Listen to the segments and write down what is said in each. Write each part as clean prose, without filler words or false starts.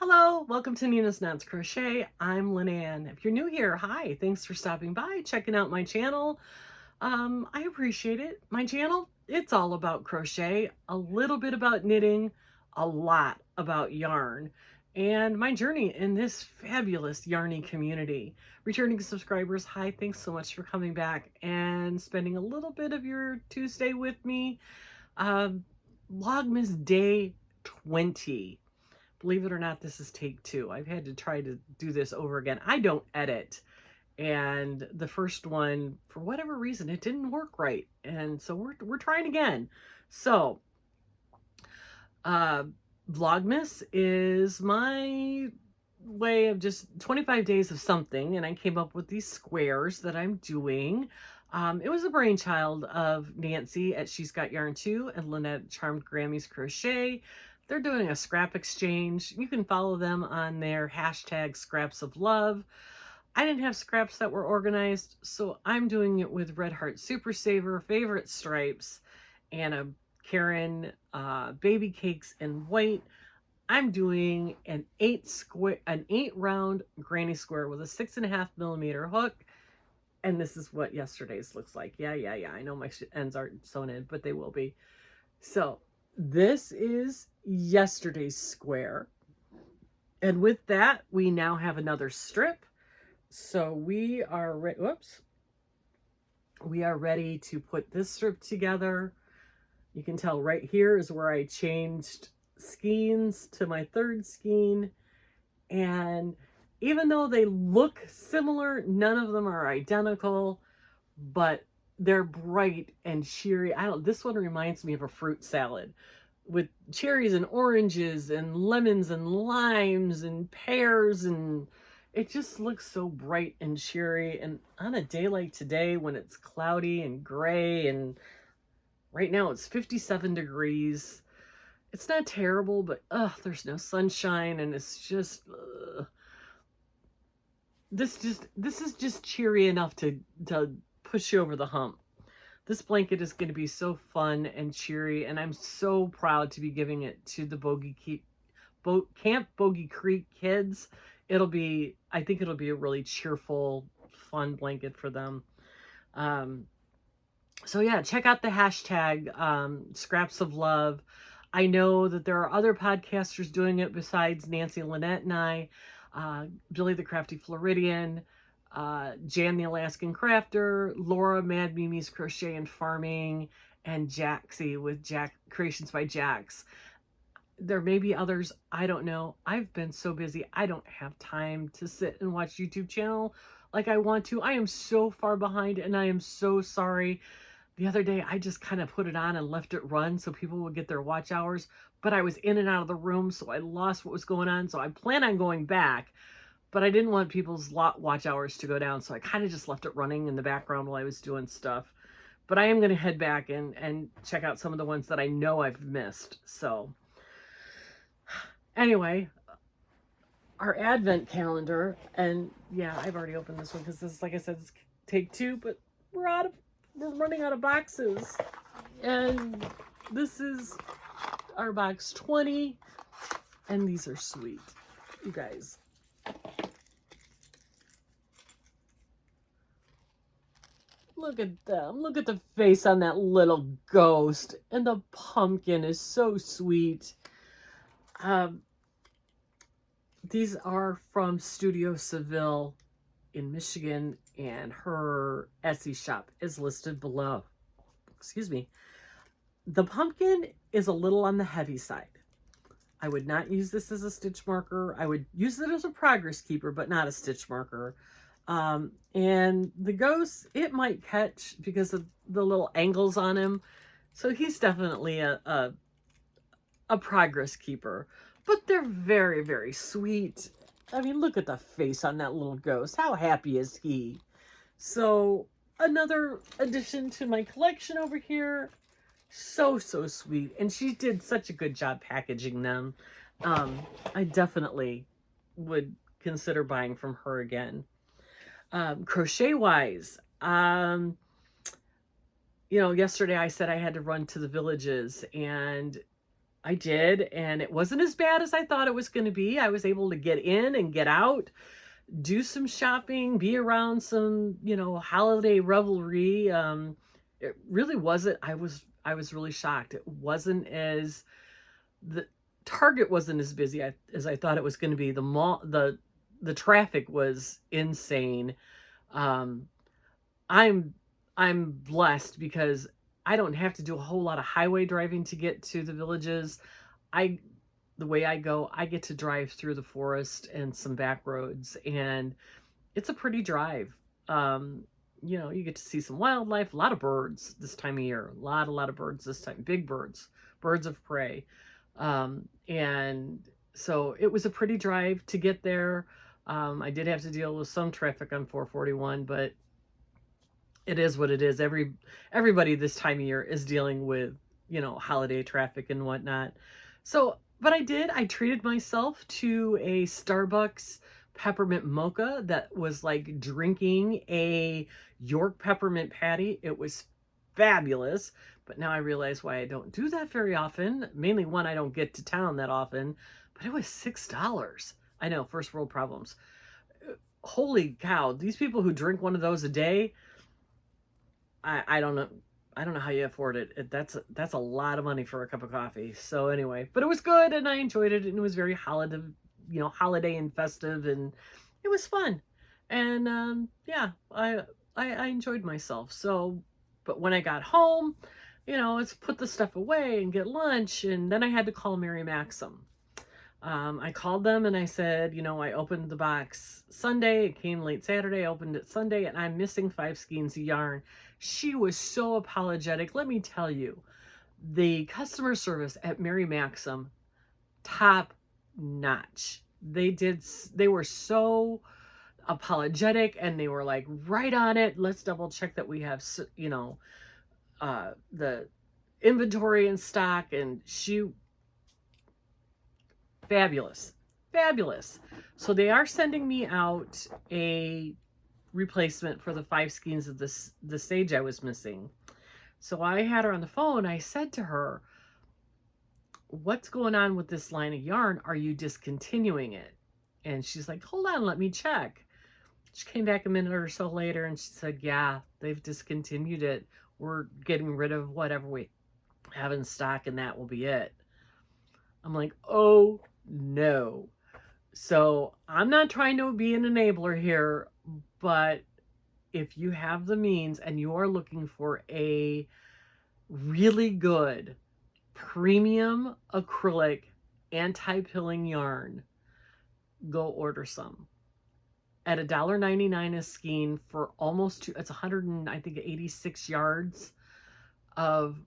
Hello, welcome to Nina's Knots Crochet. I'm Lynanne. If you're new here, hi, thanks for stopping by, checking out my channel. I appreciate it. My channel, it's all about crochet, a little bit about knitting, a lot about yarn, and my journey in this fabulous yarny community. Returning subscribers, hi, thanks so much for coming back and spending a little bit of your Tuesday with me. Um, Vlogmas Day 20. Believe it or not, this is take 2. I've had to try to do this over again. I don't edit. And the first one, for whatever reason, it didn't work right. And so we're trying again. So, uh, Vlogmas is my way of just 25 days of something. And I came up with these squares that I'm doing. It was a brainchild of Nancy at She's Got Yarn Too and Lynette Charmed Grammy's Crochet. They're doing a scrap exchange. You can follow them on their hashtag Scraps of Love. I didn't have scraps that were organized, so I'm doing it with Red Heart Super Saver, Favorite Stripes, and a Karen Baby Cakes in white. I'm doing an 8 round granny square with a 6.5mm hook. And this is what yesterday's looks like. Yeah. I know my ends aren't sewn in, but they will be. So this is yesterday's square. And with that, we now have another strip. So we are we are ready to put this strip together. You can tell right here is where I changed skeins to my third skein. And even though they look similar, none of them are identical, but they're bright and cheery. This one reminds me of a fruit salad with cherries and oranges and lemons and limes and pears, and it just looks so bright and cheery. And on a day like today when it's cloudy and gray, and right now it's 57 degrees, it's not terrible, but there's no sunshine, and it's just this is just cheery enough to push you over the hump. This blanket is going to be so fun and cheery, and I'm so proud to be giving it to the Camp Bogey Creek kids. I think it'll be a really cheerful, fun blanket for them. So yeah, check out the hashtag Scraps of Love. I know that there are other podcasters doing it besides Nancy, Lynette, and I. Billy the Crafty Floridian, Jan the Alaskan Crafter, Laura Mad Mimi's Crochet and Farming, and Jaxie with Creations by Jax. There may be others, I don't know. I've been so busy, I don't have time to sit and watch YouTube channel like I want to. I am so far behind, and I am so sorry. The other day, I just kind of put it on and left it run so people would get their watch hours, but I was in and out of the room, so I lost what was going on. So I plan on going back, but I didn't want people's watch hours to go down, so I kind of just left it running in the background while I was doing stuff. But I am going to head back and check out some of the ones that I know I've missed. So anyway, our advent calendar, and yeah, I've already opened this one because this is, like I said, it's take 2, but we're running out of boxes. And this is our box 20, and these are sweet, you guys. Look at them. Look at the face on that little ghost, and the pumpkin is so sweet. These are from Studio Savalle in Michigan, and her Etsy shop is listed below. Excuse me. The pumpkin is a little on the heavy side. I would not use this as a stitch marker. I would use it as a progress keeper, but not a stitch marker. And the ghost, it might catch because of the little angles on him. So he's definitely a progress keeper, but they're very, very sweet. I mean, look at the face on that little ghost. How happy is he? So another addition to my collection over here. So sweet. And she did such a good job packaging them. I definitely would consider buying from her again. Crochet wise, yesterday I said I had to run to the villages, and I did, and it wasn't as bad as I thought it was going to be. I was able to get in and get out, do some shopping, be around some, holiday revelry. It really wasn't. I was really shocked. It wasn't as the Target wasn't as busy as I thought it was going to be. The mall, the traffic was insane. Um, I'm I'm blessed because I don't have to do a whole lot of highway driving to get to the villages. I The way I go, I get to drive through the forest and some back roads, and it's a pretty drive. You get to see some wildlife, a lot of birds this time of year, a lot of birds this time, big birds, birds of prey. And so it was a pretty drive to get there. I did have to deal with some traffic on 441, but it is what it is. Everybody this time of year is dealing with, holiday traffic and whatnot. So, but I treated myself to a Starbucks peppermint mocha that was like drinking a York peppermint patty. It was fabulous. But now I realize why I don't do that very often. Mainly one, I don't get to town that often, but it was $6. I know, first world problems. Holy cow, these people who drink one of those a day, I don't know. I don't know how you afford it. That's a lot of money for a cup of coffee. So anyway, but it was good and I enjoyed it, and it was very holiday and festive, and it was fun. And yeah, I enjoyed myself. So, but when I got home, let's put the stuff away and get lunch, and then I had to call Mary Maxim. I called them and I said, I opened the box Sunday. It came late Saturday. I opened it Sunday and I'm missing 5 skeins of yarn. She was so apologetic. Let me tell you, the customer service at Mary Maxim, top notch. They were so apologetic, and they were like right on it. Let's double check that we have, the inventory in stock, and fabulous. Fabulous. So they are sending me out a replacement for the 5 skeins of the sage I was missing. So I had her on the phone. I said to her, what's going on with this line of yarn? Are you discontinuing it? And she's like, hold on, let me check. She came back a minute or so later and she said, yeah, they've discontinued it. We're getting rid of whatever we have in stock, and that will be it. I'm like, oh no. So I'm not trying to be an enabler here, but if you have the means and you are looking for a really good premium acrylic anti-pilling yarn, go order some. At $1.99 a skein for almost it's 186 yards of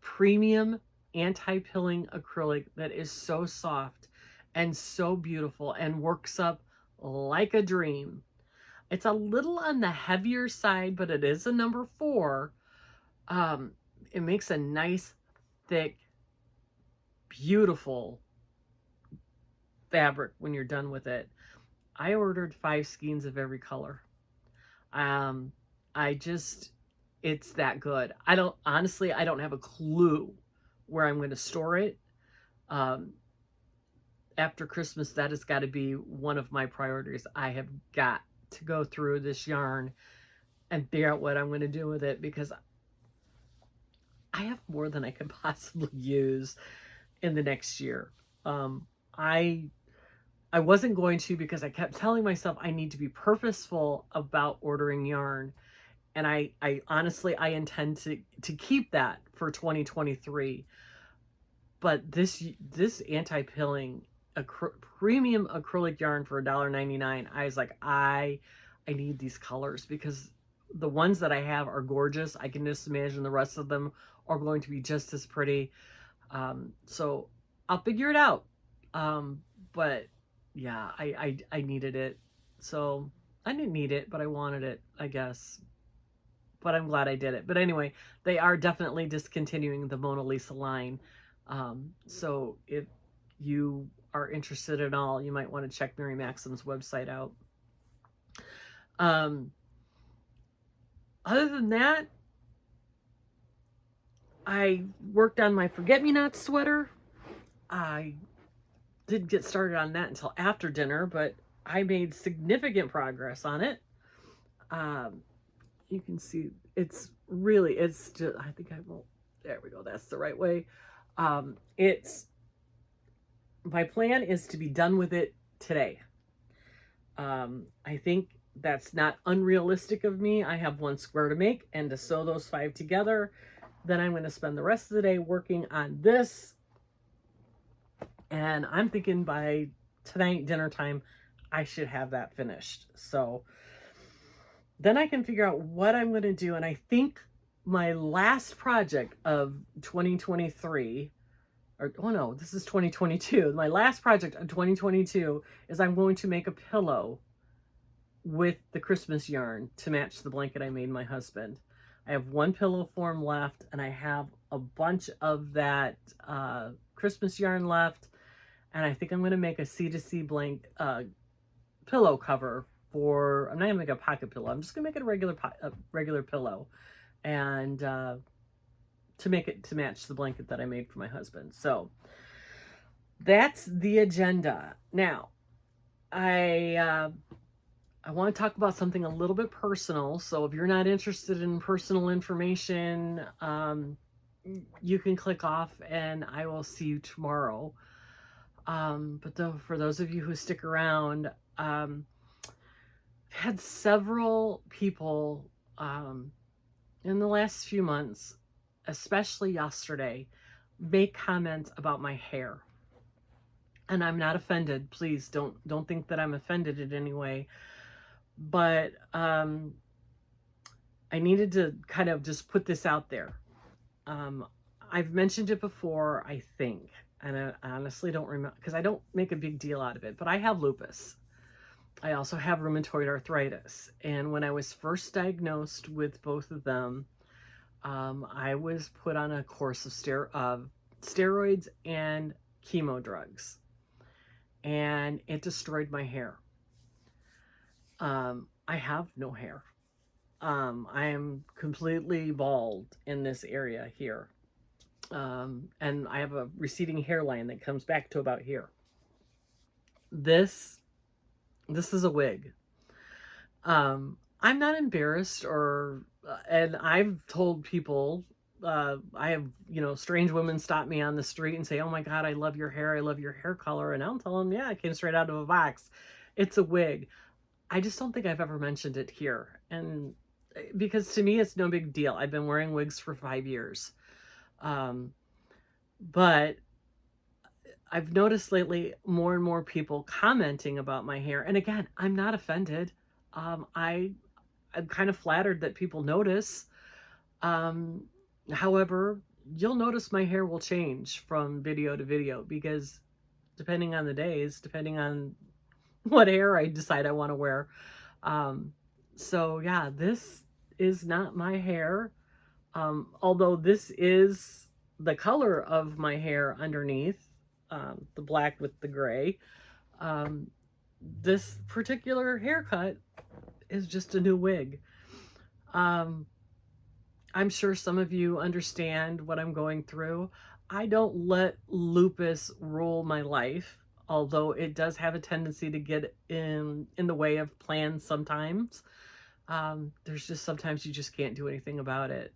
premium anti-pilling acrylic that is so soft and so beautiful and works up like a dream. It's a little on the heavier side, but it is a number 4. It makes a nice, thick, beautiful fabric when you're done with it. I ordered 5 skeins of every color. It's that good. I don't have a clue where I'm going to store it. After Christmas, that has got to be one of my priorities. I have got to go through this yarn and figure out what I'm going to do with it, because I have more than I can possibly use in the next year. I wasn't going to, because I kept telling myself I need to be purposeful about ordering yarn. And I honestly, I intend to keep that for 2023. But this anti-pilling premium acrylic yarn for $1.99, I was like, I need these colors, because the ones that I have are gorgeous. I can just imagine the rest of them are going to be just as pretty. So I'll figure it out. But yeah, I needed it. So I didn't need it, but I wanted it, I guess. But I'm glad I did it. But anyway, they are definitely discontinuing the Mona Lisa line. So if you are interested at all, you might want to check Mary Maxim's website out. Other than that, I worked on my forget-me-not sweater. I didn't get started on that until after dinner, but I made significant progress on it. Um, you can see it's just, I think I will, there we go, that's the right way. It's, my plan is to be done with it today. I think that's not unrealistic of me. I have one square to make and to sew those 5 together. Then I'm going to spend the rest of the day working on this. And I'm thinking by tonight, dinner time, I should have that finished. So then I can figure out what I'm going to do. And I think my last project of 2023, or oh no, this is 2022. My last project of 2022 is I'm going to make a pillow with the Christmas yarn to match the blanket I made my husband. I have one pillow form left, and I have a bunch of that Christmas yarn left. And I think I'm going to make a C2C blank pillow cover for, I'm not going to make a pocket pillow. I'm just going to make it a regular pillow. And to make it to match the blanket that I made for my husband. So that's the agenda. Now, I want to talk about something a little bit personal. So if you're not interested in personal information, you can click off and I will see you tomorrow. But though, for those of you who stick around, I've had several people in the last few months, especially yesterday, make comments about my hair. And I'm not offended. Please don't think that I'm offended in any way. But I needed to kind of just put this out there. I've mentioned it before, I think, and I honestly don't remember because I don't make a big deal out of it, but I have lupus. I also have rheumatoid arthritis. And when I was first diagnosed with both of them, I was put on a course of steroids and chemo drugs, and it destroyed my hair. I have no hair. I am completely bald in this area here. And I have a receding hairline that comes back to about here. This is a wig. I'm not embarrassed and I've told people, I have, strange women stop me on the street and say, oh my God, I love your hair. I love your hair color. And I'll tell them, yeah, it came straight out of a box. It's a wig. I just don't think I've ever mentioned it here. And because to me, it's no big deal. I've been wearing wigs for 5 years. But I've noticed lately more and more people commenting about my hair. And again, I'm not offended. I'm kind of flattered that people notice. However, you'll notice my hair will change from video to video because depending on the days, depending on what hair I decide I want to wear. So yeah, this is not my hair. Although this is the color of my hair underneath, the black with the gray. This particular haircut is just a new wig. I'm sure some of you understand what I'm going through. I don't let lupus rule my life, although it does have a tendency to get in the way of plans sometimes. There's just sometimes you just can't do anything about it.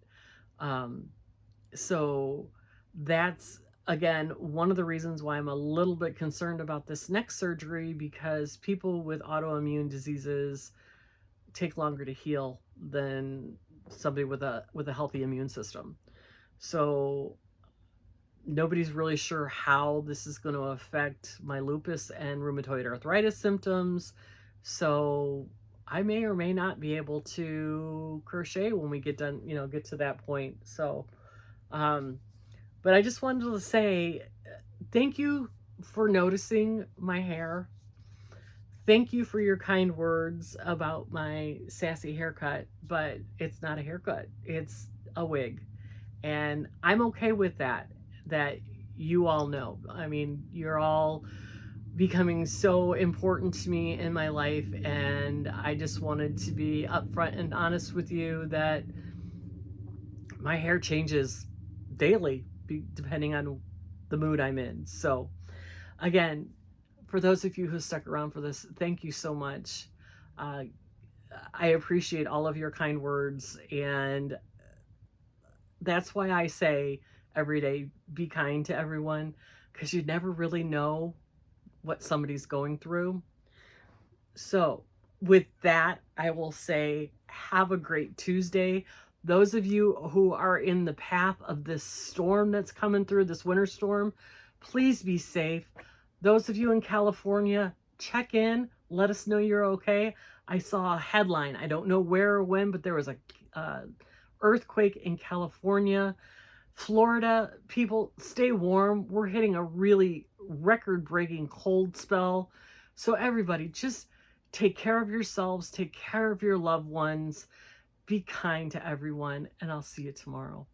So that's, again, one of the reasons why I'm a little bit concerned about this next surgery, because people with autoimmune diseases take longer to heal than somebody with a healthy immune system. So nobody's really sure how this is going to affect my lupus and rheumatoid arthritis symptoms. So I may or may not be able to crochet when we get done, get to that point. So, but I just wanted to say thank you for noticing my hair. Thank you for your kind words about my sassy haircut, but it's not a haircut. It's a wig. And I'm okay with that you all know. I mean, you're all becoming so important to me in my life, and I just wanted to be upfront and honest with you that my hair changes daily depending on the mood I'm in. So again, for those of you who stuck around for this, thank you so much. Uh, I appreciate all of your kind words, and that's why I say every day, be kind to everyone, because you never really know what somebody's going through. So with that, I will say have a great Tuesday. Those of you who are in the path of this storm that's coming through, this winter storm, please be safe. Those of you in California, check in, let us know you're okay. I saw a headline, I don't know where or when, but there was a earthquake in California. Florida, people, stay warm. We're hitting a really record-breaking cold spell. So everybody, just take care of yourselves, take care of your loved ones, be kind to everyone, and I'll see you tomorrow.